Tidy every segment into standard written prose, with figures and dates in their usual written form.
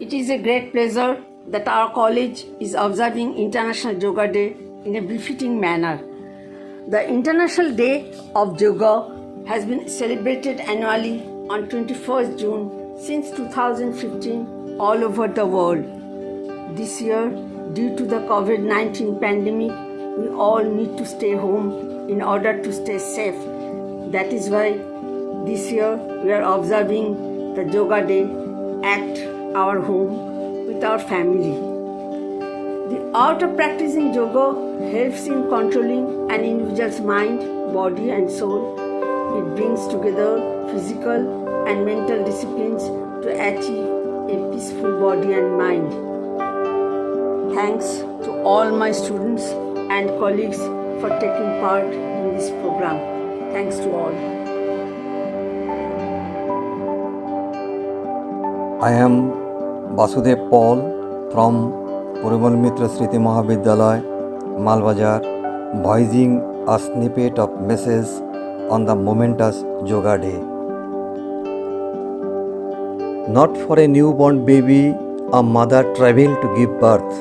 It is a great pleasure that our college is observing International Yoga Day in a befitting manner. The International Day of Yoga has been celebrated annually on 21st June since 2015 all over the world. This year, due to the COVID-19 pandemic, we all need to stay home in order to stay safe. That is why this year we are observing the Yoga Day at our home with our family. The art of practicing yoga helps in controlling an individual's mind, body and soul. It brings together physical and mental disciplines to achieve a peaceful body and mind. Thanks to all my students and colleagues for taking part in this program. Thanks to all. I am Basudev Paul from Purimal Mitra Sriti Mahavidyalaya, Malbazar, voicing a snippet of message on the momentous Yoga Day. Not for a newborn baby, a mother traveled to give birth.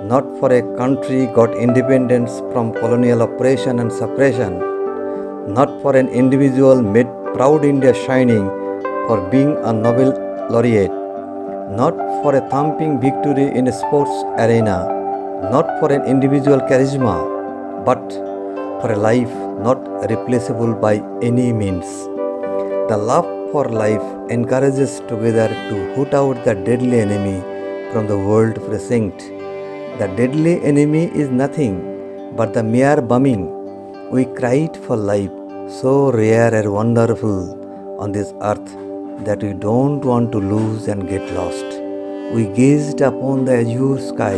Not for a country got independence from colonial oppression and suppression. Not for an individual made proud India shining for being a Nobel laureate. Not for a thumping victory in a sports arena. Not for an individual charisma, but for a life not replaceable by any means. The love for life encourages together to root out the deadly enemy from the world precinct. The deadly enemy is nothing but the mere bumming. We cried for life, so rare and wonderful on this earth that we don't want to lose and get lost. We gazed upon the azure sky,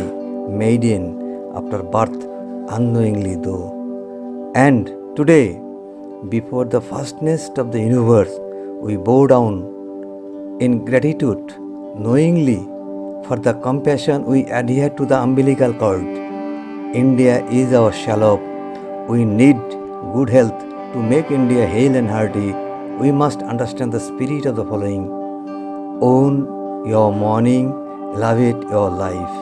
maiden after birth, unknowingly though. And today, before the vastness of the universe, we bow down in gratitude, knowingly for the compassion we adhere to the umbilical cord. India is our shallop. We need good health to make India hale and hearty. We must understand the spirit of the following. Own your morning, love it your life.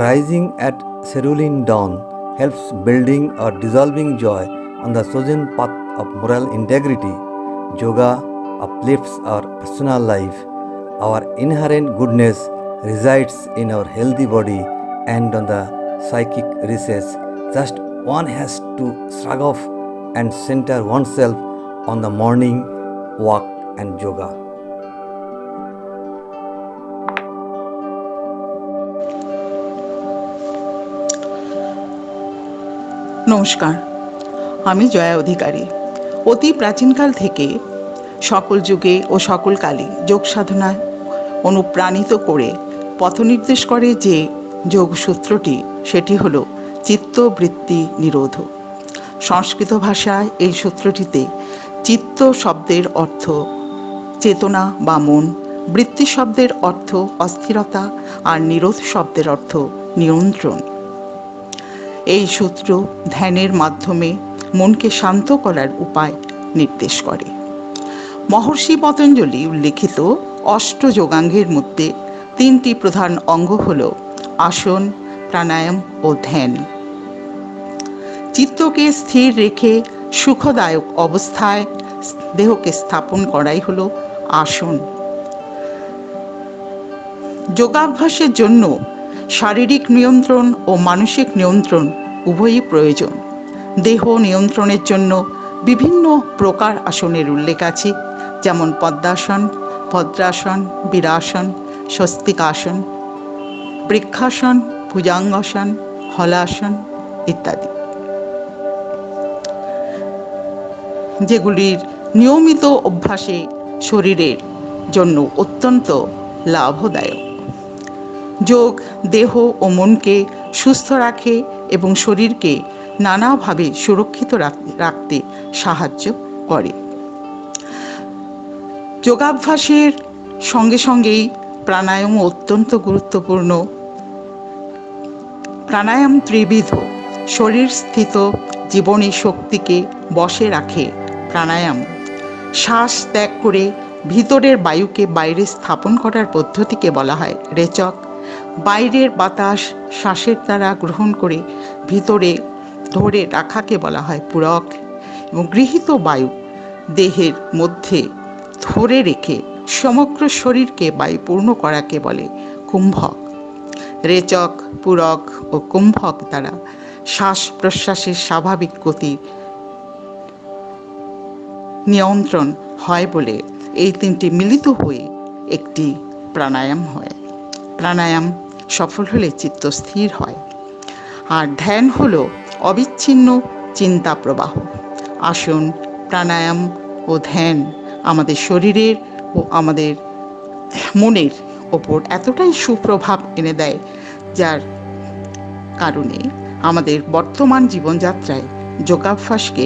Rising at cerulean dawn helps building or dissolving joy on the chosen path of moral integrity. Yoga uplifts our personal life. Our inherent goodness resides in our healthy body and on the psychic recess. Just one has to shrug off and center oneself on the morning walk and yoga. নমস্কার, আমি জয়া অধিকারী। অতি প্রাচীনকাল থেকে সকল যুগে ও সকল কালে যোগ সাধনায় অনুপ্রাণিত করে পথনির্দেশ করে যে যোগসূত্রটি, সেটি হলো চিত্তবৃত্তি নিরোধ। সংস্কৃত ভাষায় এই সূত্রটিতে চিত্ত শব্দের অর্থ চেতনা বা মন, বৃত্তি শব্দের অর্থ অস্থিরতা আর নিরোধ শব্দের অর্থ নিয়ন্ত্রণ। এই সূত্র ধ্যানের মাধ্যমে মনকে শান্ত করার উপায় নির্দেশ করে। মহর্ষি পতঞ্জলি উল্লেখিত অষ্টযোগাঙ্গের মধ্যে তিনটি প্রধান অঙ্গ হল আসন, প্রাণায়াম ও ধ্যান। চিত্তকে স্থির রেখে সুখদায়ক অবস্থায় দেহকে স্থাপন করাই হল আসন। যোগাভ্যাসের জন্য শারীরিক নিয়ন্ত্রণ ও মানসিক নিয়ন্ত্রণ উভয়ই প্রয়োজন। দেহ নিয়ন্ত্রণের জন্য বিভিন্ন প্রকার আসনের উল্লেখ আছে, যেমন পদ্মাসন, ভদ্রাসন, বীরাসন, স্বস্তিকাসন, বৃক্ষাসন, ভুজাঙ্গাসন, হলাসন ইত্যাদি, যেগুলির নিয়মিত অভ্যাসে শরীরের জন্য অত্যন্ত লাভদায়ক। যোগ দেহ ও মনকে সুস্থ রাখে এবং শরীরকে নানাভাবে সুরক্ষিত রাখতে সাহায্য করে। যোগাভ্যাসের সঙ্গে সঙ্গেই প্রাণায়াম অত্যন্ত গুরুত্বপূর্ণ। প্রাণায়াম ত্রিবিধ। শরীর স্থিত জীবনী শক্তিকে বশে রাখে প্রাণায়াম। শ্বাস ত্যাগ করে ভিতরের বায়ুকে বাইরে স্থাপন করার পদ্ধতিকে বলা হয় রেচক। বাইরের বাতাস শ্বাসের দ্বারা গ্রহণ করে ভিতরে ধরে রাখাকে বলা হয় পূরক, এবং গৃহীত বায়ু দেহের মধ্যে ধরে রেখে সমগ্র শরীরকে বায়ুপূর্ণ করাকে বলে কুম্ভক। রেচক, পূরক ও কুম্ভক দ্বারা শ্বাস প্রশ্বাসের স্বাভাবিক গতি নিয়ন্ত্রণ হয় বলে এই তিনটি মিলিত হয়ে একটি প্রাণায়াম হয়। প্রাণায়াম সফল হলে চিত্ত স্থির হয়। আর ধ্যান হলো অবিচ্ছিন্ন চিন্তা প্রবাহ। আসুন, প্রাণায়াম ও ধ্যান আমাদের শরীরের ও আমাদের মনের ওপর এতটাই সুপ্রভাব এনে দেয়, যার কারণে আমাদের বর্তমান জীবনযাত্রায় যোগাভ্যাসকে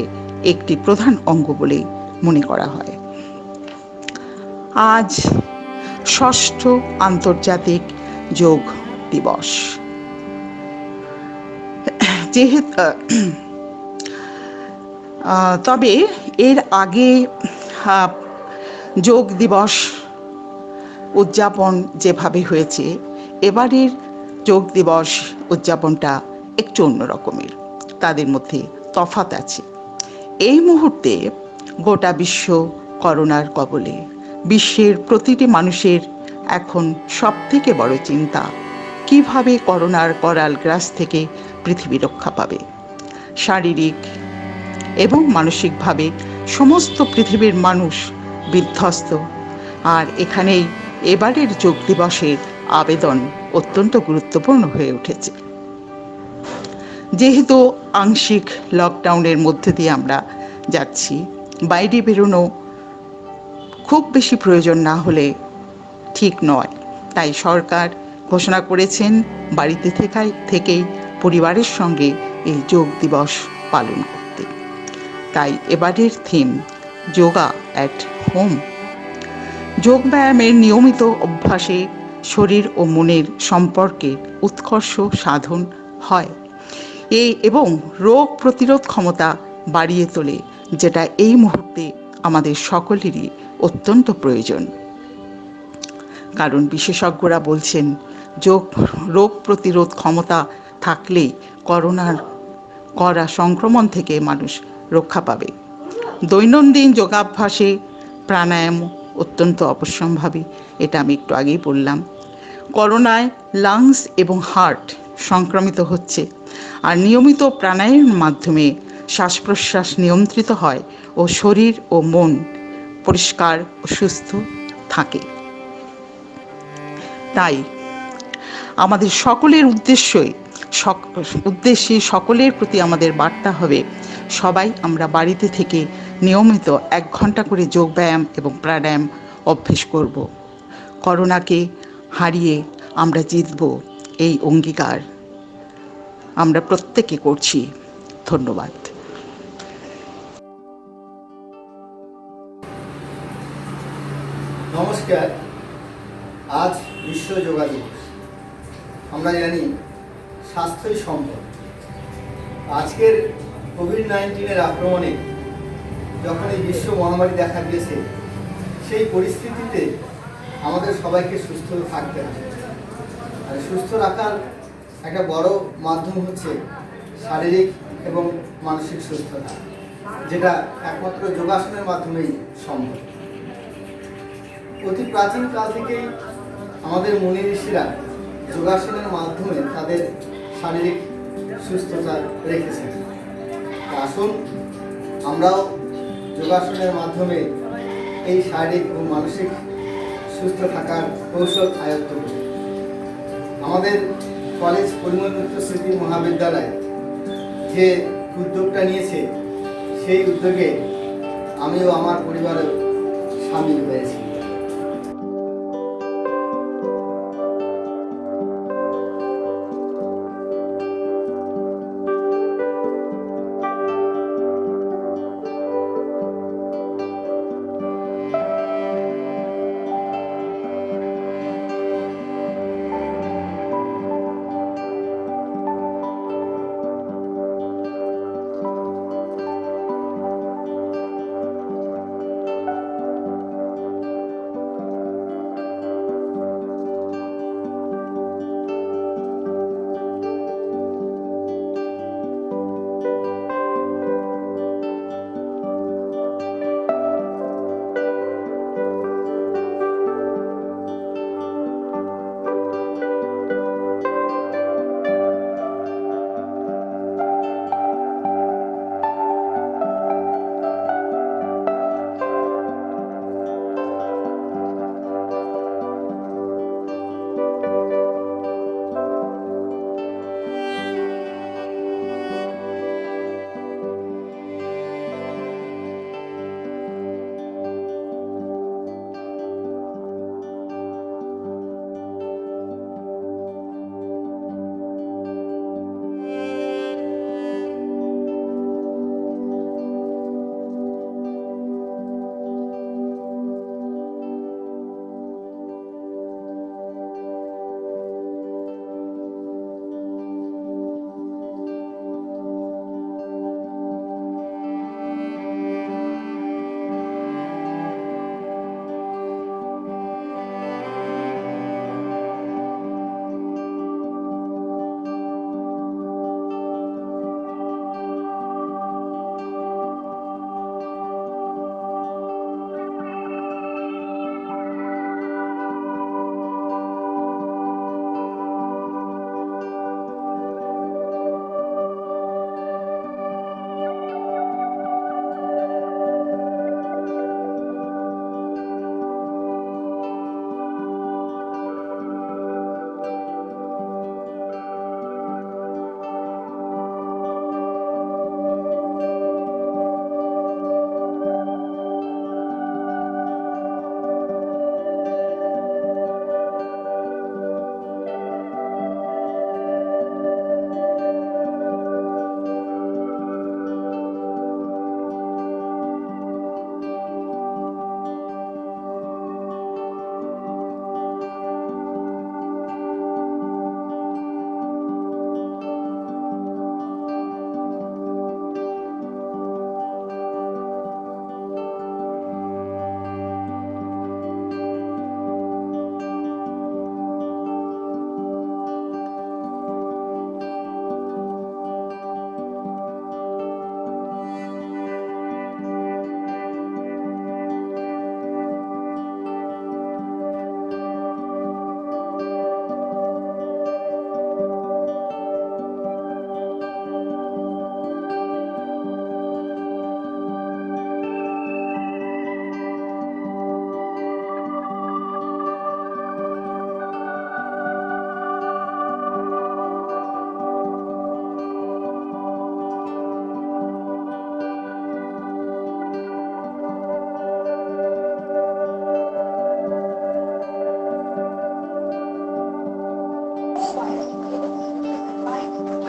একটি প্রধান অঙ্গ বলেই মনে করা হয়। আজ ৬ষ্ঠ আন্তর্জাতিক যোগ দিবস। যেহেতু তবে এর আগে যোগ দিবস উদযাপন যেভাবে হয়েছে, এবারের যোগ দিবস উদযাপনটা একটু অন্যরকমের। তাদের মধ্যে তফাৎ আছে। এই মুহূর্তে গোটা বিশ্ব করোনার কবলে। বিশ্বের প্রতিটি মানুষের এখন সবথেকে বড় চিন্তা কিভাবে করোনার করাল গ্রাস থেকে পৃথিবী রক্ষা পাবে। শারীরিক এবং মানসিকভাবে সমস্ত পৃথিবীর মানুষ বিধ্বস্ত। আর এখানেই এবারের যোগ দিবসের আবেদন অত্যন্ত গুরুত্বপূর্ণ হয়ে উঠেছে। যেহেতু আংশিক লকডাউনের মধ্যে দিয়ে আমরা যাচ্ছি, বাইরে বেরোনো খুব বেশি প্রয়োজন না হলে ঠিক নয়। তাই সরকার ঘোষণা করেছেন বাড়িতে থেকেই পরিবারের সঙ্গে এই যোগ দিবস পালন করতে। তাই এবারের থিম যোগা অ্যাট হোম। যোগ ব্যায়ামের নিয়মিত অভ্যাসে শরীর ও মনের সম্পর্কে উৎকর্ষ সাধন হয় এবং রোগ প্রতিরোধ ক্ষমতা বাড়িয়ে তোলে, যেটা এই মুহূর্তে আমাদের সকলেরই অত্যন্ত প্রয়োজন। কারণ বিশেষজ্ঞরা বলছেন রোগ প্রতিরোধ ক্ষমতা থাকলেই করা সংক্রমণ থেকে মানুষ রক্ষা পাবে। দৈনন্দিন যোগাভ্যাসে প্রাণায়াম অত্যন্ত অবশ্যম্ভাবী, এটা আমি একটু আগেই বললাম। করোনায় লাংস এবং হার্ট সংক্রমিত হচ্ছে, আর নিয়মিত প্রাণায়ামের মাধ্যমে শ্বাস প্রশ্বাস নিয়ন্ত্রিত হয় ও শরীর ও মন পরিষ্কার ও সুস্থ থাকে। তাই আমাদের সকলের উদ্দেশ্যে সকলের প্রতি আমাদের বার্তা হবে, সবাই আমরা বাড়িতে থেকে নিয়মিত 1 ঘন্টা করে যোগ ব্যায়াম এবং প্রাণায়াম অভ্যেস করব। করোনাকে হারিয়ে আমরা জিতব, এই অঙ্গীকার আমরা প্রত্যেকে করছি। ধন্যবাদ। নমস্কার। আজ বিশ্ব যোগা দিবস। আমরা জানি স্বাস্থ্যই সম্পদ। আজকের কোভিড-19 আক্রমণে যখন এই বিশ্ব মহামারী দেখা দিয়েছে, সেই পরিস্থিতিতে আমাদের সবাইকে সুস্থ থাকতে হবে। আর সুস্থ রাখার একটা বড় মাধ্যম হচ্ছে শারীরিক এবং মানসিক সুস্থতা, যেটা একমাত্র যোগাসনের মাধ্যমেই সম্ভব। অতি প্রাচীন কাল থেকেই আমাদের মুনি ঋষিরা যোগাসনের মাধ্যমে তাদের শারীরিক সুস্থতা রেখেছেন। আসুন আমরাও যোগাসনের মাধ্যমে এই শারীরিক ও মানসিক সুস্থ থাকার কৌশল আয়ত্ত করি। আমাদের কলেজ পরিমল মিত্র স্মৃতি মহাবিদ্যালয় যে উদ্যোগটা নিয়েছে, সেই উদ্যোগে আমিও আমার পরিবারেও সামিল হয়েছি।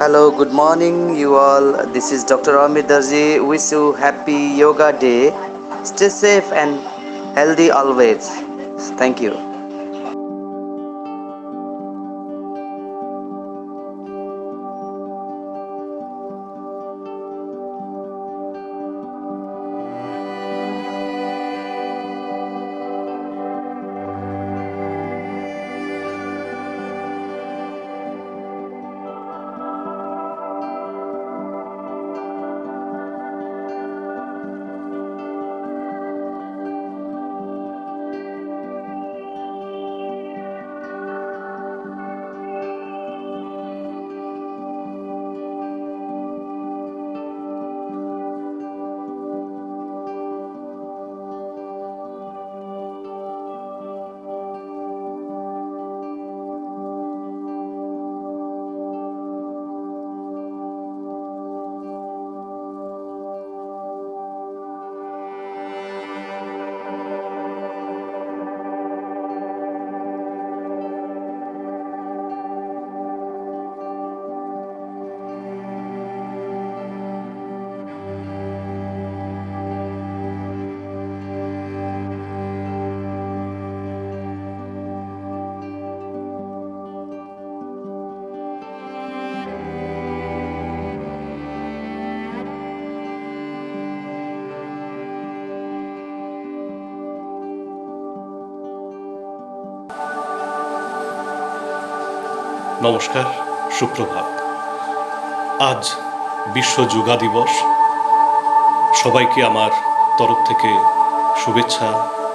Hello, good morning, you all. This is Dr. Amit Darji. Wish you happy yoga day. Stay safe and healthy always. Thank you. নমস্কার, সুপ্রভাত। আজ বিশ্ব যোগা দিবস। সবাইকে আমার তরফ থেকে শুভেচ্ছা,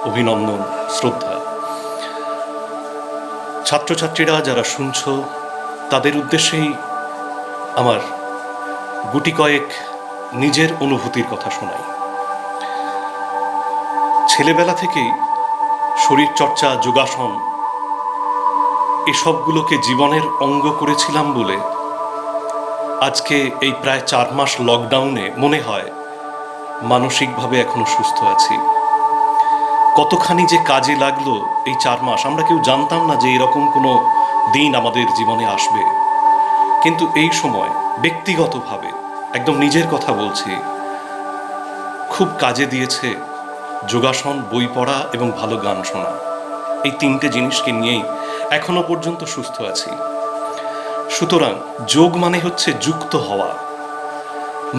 অভিনন্দন, শ্রদ্ধা। ছাত্রছাত্রীরা যারা শুনছ, তাদের উদ্দেশ্যেই আমার গুটি কয়েক নিজের অনুভূতির কথা শোনাই। ছেলেবেলা থেকেই শরীরচর্চা, যোগাসন এসবগুলোকে জীবনের অঙ্গ করেছিলাম বলে আজকে এই প্রায় 4 মাস লকডাউনে মনে হয় মানসিকভাবে এখনো সুস্থ আছি। কতখানি যে কাজে লাগলো এই 4 মাস, আমরা কেউ জানতাম না যে এরকম কোনো দিন আমাদের জীবনে আসবে। কিন্তু এই সময় ব্যক্তিগতভাবে একদম নিজের কথা বলছি, খুব কাজে দিয়েছে যোগাসন, বই পড়া এবং ভালো গান শোনা। এই 3টে জিনিসকে নিয়েই এখনো পর্যন্ত সুস্থ আছি। সুতরাং যোগ মানে হচ্ছে যুক্ত হওয়া।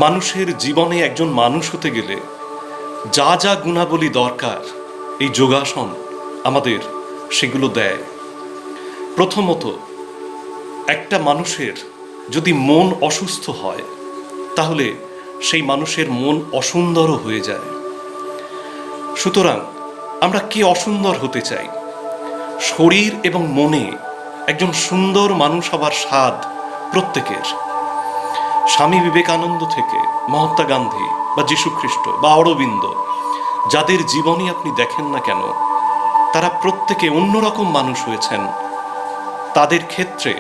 মানুষের জীবনে একজন মানুষ হতে গেলে যা যা গুণাবলী দরকার এই যোগাসন আমাদের সেগুলো দেয়। প্রথমত, একটা মানুষের যদি মন অসুস্থ হয় তাহলে সেই মানুষের মন অসুন্দরও হয়ে যায়। সুতরাং আমরা কি অসুন্দর হতে চাই? শরীর এবং মনে একজন সুন্দর মানুষ হবার স্বাদ প্রত্যেকের। স্বামী বিবেকানন্দ থেকে মহাত্মা গান্ধী বা যীশুখ্রিস্ট বা অরবিন্দ, যাদের জীবনী আপনি দেখেন না কেন, তারা প্রত্যেকে অন্যরকম মানুষ হয়েছেন। তাদের ক্ষেত্রে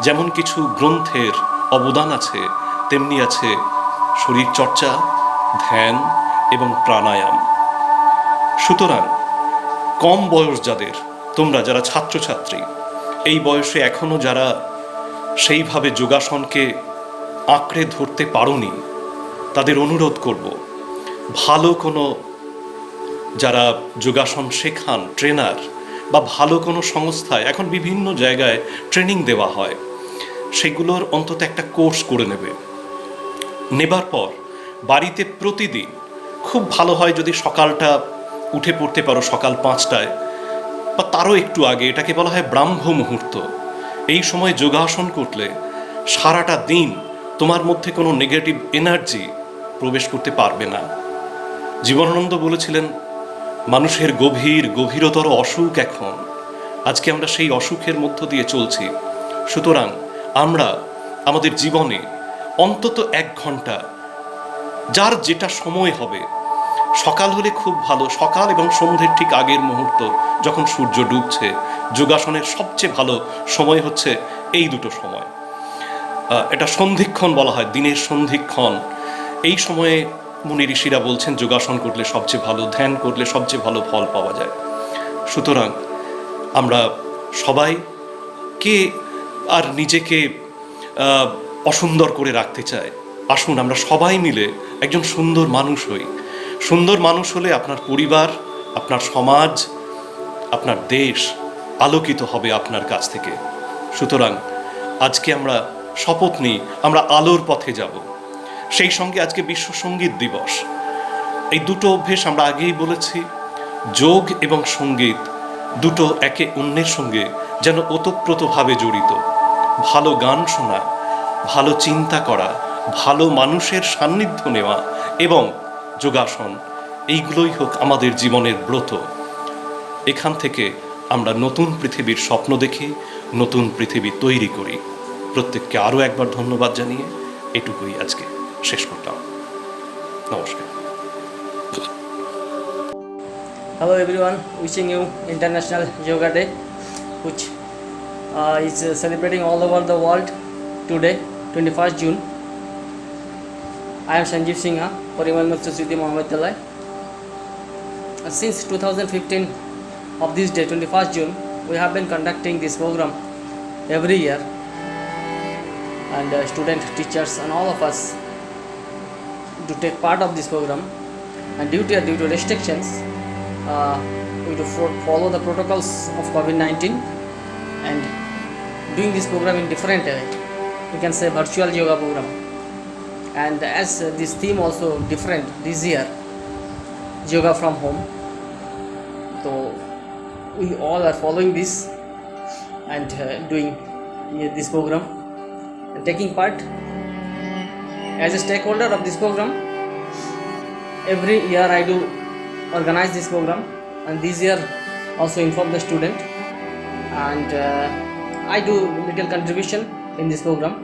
যেমন কিছু গ্রন্থের অবদান আছে, তেমনি আছে শরীরচর্চা, ধ্যান এবং প্রাণায়াম। সুতরাং কম বয়স যাদের, তোমরা যারা ছাত্রছাত্রী, এই বয়সে এখনো যারা সেইভাবে যোগাসনকে আঁকড়ে ধরতে পারোনি, তাদের অনুরোধ করব, ভালো কোনো যারা যোগাসন শেখান ট্রেনার বা ভালো কোনো সংস্থায়, এখন বিভিন্ন জায়গায় ট্রেনিং দেওয়া হয়, সেগুলোর অন্তত একটা কোর্স করে নেবার পর বাড়িতে প্রতিদিন খুব ভালো হয় যদি সকালটা উঠে পড়তে পারো, সকাল 5টায় বা তারও একটু আগে। এটাকে বলা হয় ব্রাহ্ম মুহূর্ত। এই সময় যোগাসন করলে সারাটা দিন তোমার মধ্যে কোনো নেগেটিভ এনার্জি প্রবেশ করতে পারবে না। জীবনানন্দ বলেছিলেন, মানুষের গভীরতর অসুখ এখন। আজকে আমরা সেই অসুখের মধ্য দিয়ে চলছি। সুতরাং আমরা আমাদের জীবনে অন্তত 1 ঘন্টা, যার যেটা সময় হবে, সকাল হলে খুব ভালো, সকাল এবং সন্ধ্যের ঠিক আগের মুহূর্ত যখন সূর্য ডুবছে, যোগাসনের সবচেয়ে ভালো সময় হচ্ছে এই দুটো সময়। এটা সন্ধিক্ষণ বলা হয়, দিনের সন্ধিক্ষণ। এই সময়ে মুনি ঋষিরা বলছেন যোগাসন করলে সবচেয়ে ভালো, ধ্যান করলে সবচেয়ে ভালো ফল পাওয়া যায়। সুতরাং আমরা সবাই কে আর নিজেকে অসুন্দর করে রাখতে চায়। আসুন আমরা সবাই মিলে একজন সুন্দর মানুষ হই। সুন্দর মানুষ হলে আপনার পরিবার, আপনার সমাজ, আপনার দেশ আলোকিত হবে আপনার কাছ থেকে। সুতরাং আজকে আমরা শপথ নিই আমরা আলোর পথে যাব। সেই সঙ্গে আজকে বিশ্ব সঙ্গীত দিবস। এই দুটো অভ্যেস আমরা আগেই বলেছি, যোগ এবং সঙ্গীত দুটো একে অন্যের সঙ্গে যেন ওতপ্রোতভাবে জড়িত। ভালো গান শোনা, ভালো চিন্তা করা, ভালো মানুষের সান্নিধ্য নেওয়া এবং যোগাসন, এইগুলোই হোক আমাদের জীবনের ব্রত। এখান থেকে আমরা নতুন পৃথিবীর স্বপ্ন দেখি, নতুন পৃথিবী তৈরি করি। প্রত্যেককে আরও একবার ধন্যবাদ জানিয়ে এটুকুই আজকে শেষ করলাম। নমস্কার। Hello everyone, wishing you International Yoga Day, which is celebrating all over the world today, 21st June. I am Sanjeev Singha, Parimal Mr. Siddhi Mohammed Dalai. Since 2015 of this day, 21st June, we have been conducting this program every year, and students, teachers and all of us to take part of this program, and due to restrictions, we do follow the protocols of COVID-19 and doing this program in different you can say virtual yoga program. And as this theme also different this year, yoga from home, so we all are following this and doing this program and taking part as a stakeholder of this program. Every year I do organize this program, and this year also inform the student, and I do little contribution in this program.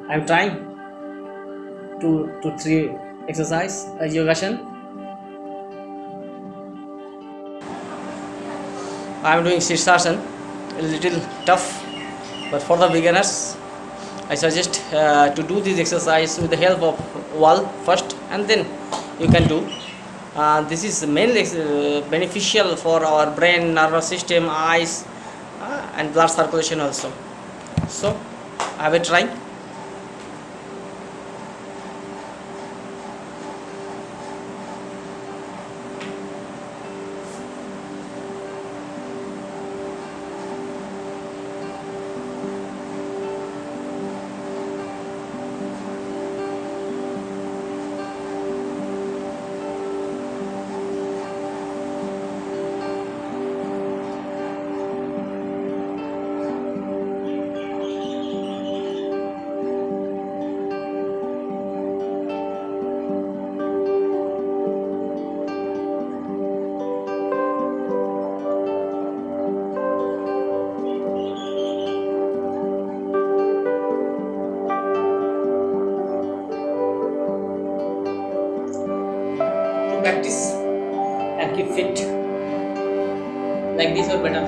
I am trying to 3 exercise yogasana. I am doing Sirsasana, a little tough, but for the beginners I suggest to do this exercise with the help of wall first, and then you can do. This is mainly beneficial for our brain, nervous system, eyes, and blood circulation also. So I will try. Practice and keep fit like this or better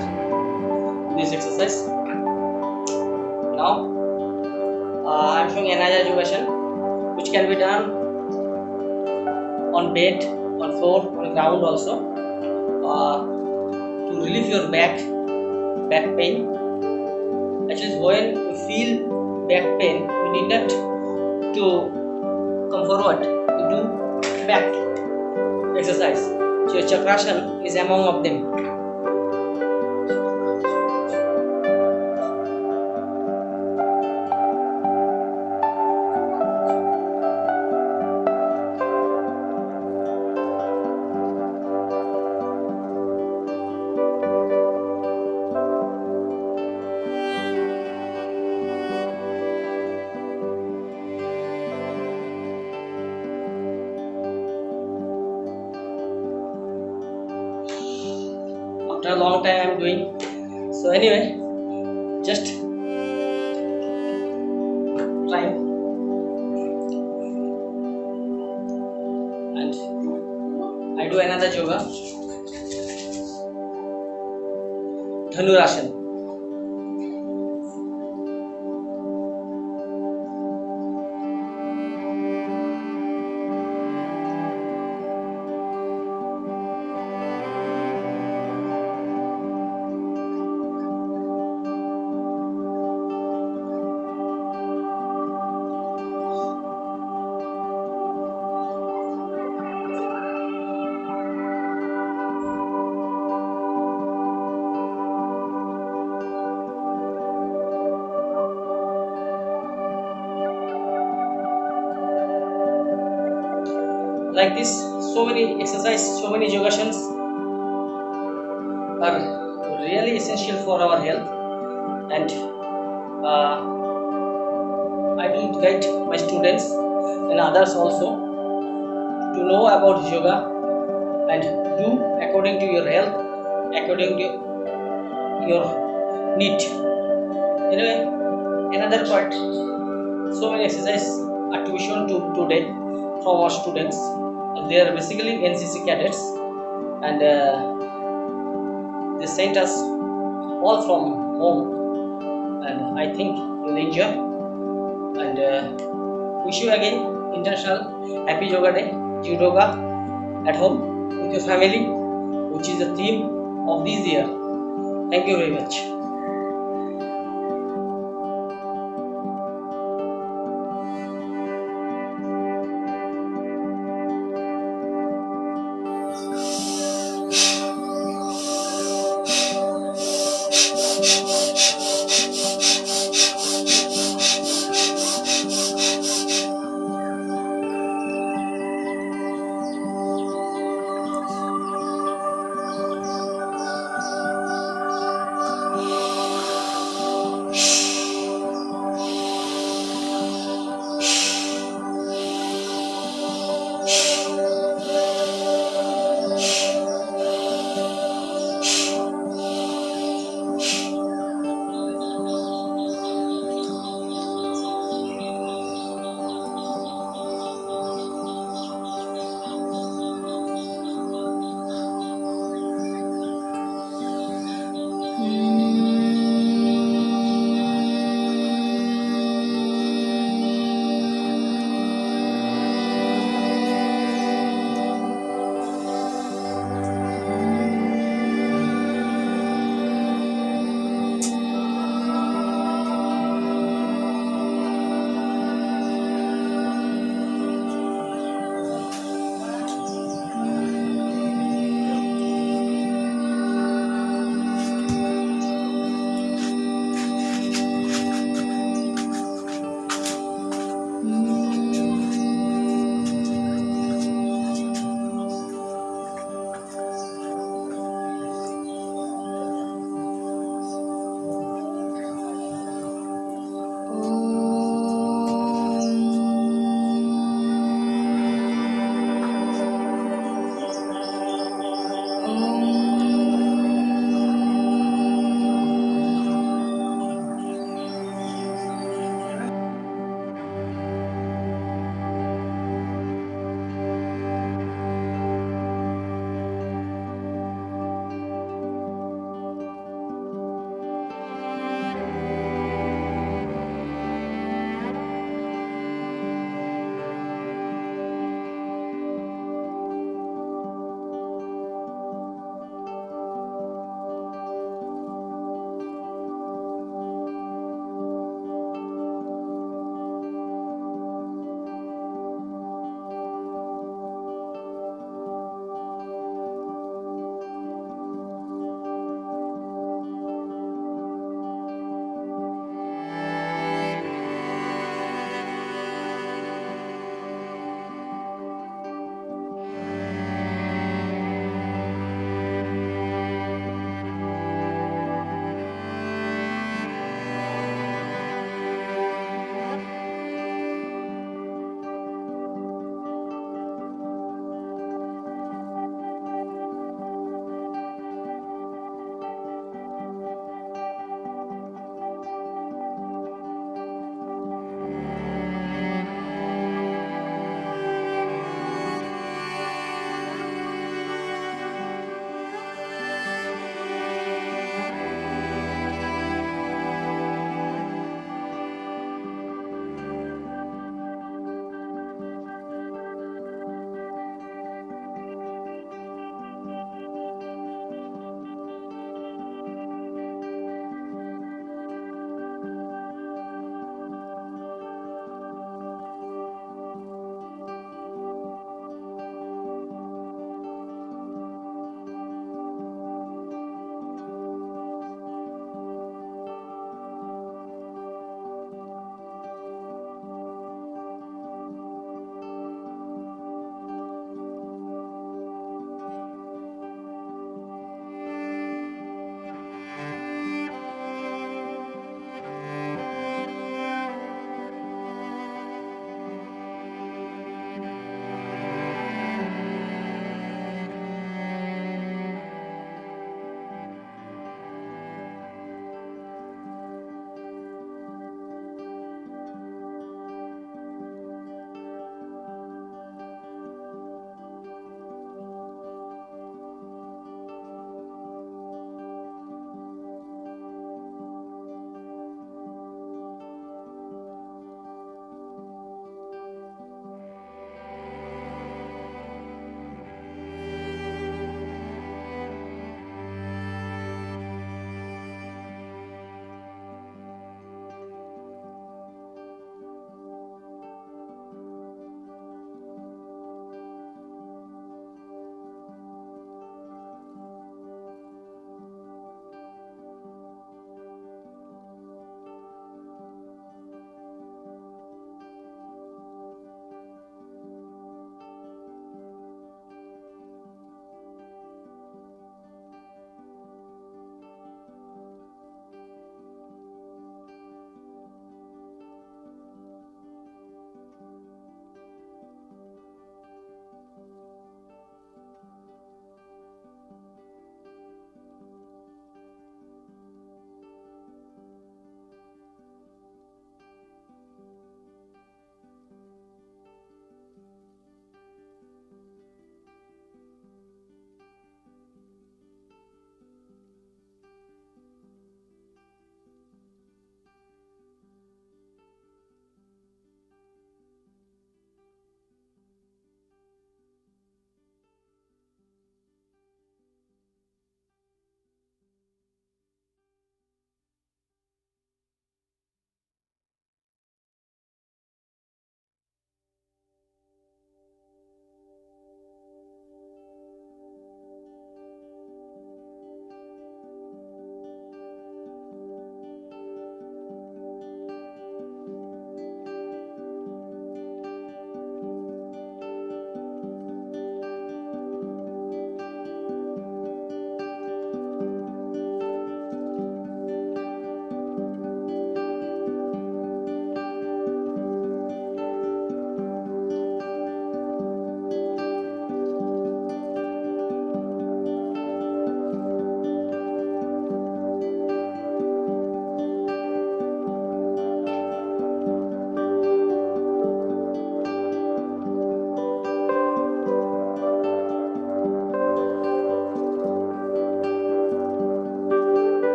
this exercise. Now I am showing another yogasana which can be done on bed, on floor, on ground also, to relieve your back pain. Actually when you feel back pain, you need not to come forward, you do back exercise. So your chakrasana is among of them. After a long time I am doing. So anyway, just trying, and I do another yoga, Dhanurasana. like this, so many exercise, so many yogations are really essential for our health, and I will guide my students and others also to know about yoga and do according to your health, according to your need. Anyway, another part, so many exercises are to be shown today from our students. They are basically NCC cadets, and they sent us all from home, and I think you'll enjoy. And wish you again International Happy Yoga Day, Yoga at home with your family, which is the theme of this year. Thank you very much.